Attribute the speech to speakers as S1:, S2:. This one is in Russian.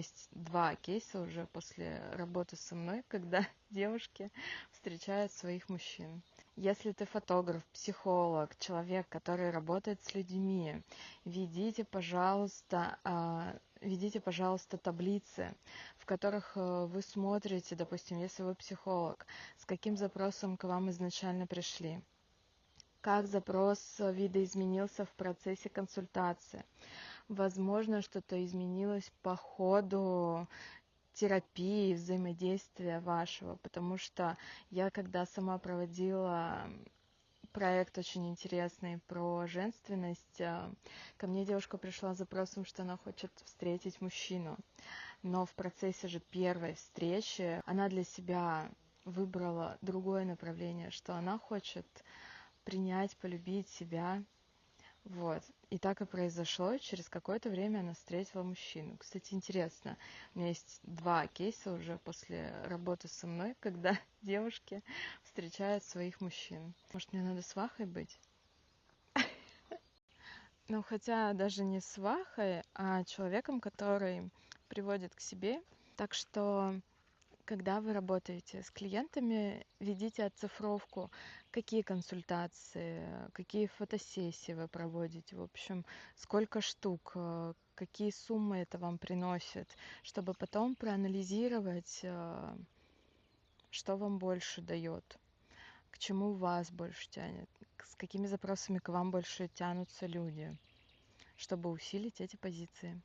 S1: есть два кейса уже после работы со мной, когда девушки встречают своих мужчин. Если ты фотограф, психолог, человек, который работает с людьми, ведите, пожалуйста, таблицы, в которых вы смотрите, допустим, если вы психолог, с каким запросом к вам изначально пришли, как запрос видоизменился в процессе консультации. Возможно, что-то изменилось по ходу терапии, взаимодействия вашего, потому что я, когда сама проводила проект очень интересный про женственность, ко мне девушка пришла с запросом, что она хочет встретить мужчину, но в процессе же первой встречи она для себя выбрала другое направление, что она хочет принять, полюбить себя. Вот. И так и произошло. Через какое-то время она встретила мужчину. Кстати, интересно, у меня есть два кейса уже после работы со мной, когда девушки встречают своих мужчин. Может, мне надо свахой быть? Ну, хотя даже не свахой, а человеком, который приводит к себе. Так что когда вы работаете с клиентами, ведите оцифровку, какие консультации, какие фотосессии вы проводите, в общем, сколько штук, какие суммы это вам приносит, чтобы потом проанализировать, что вам больше дает, к чему вас больше тянет, с какими запросами к вам больше тянутся люди, чтобы усилить эти позиции.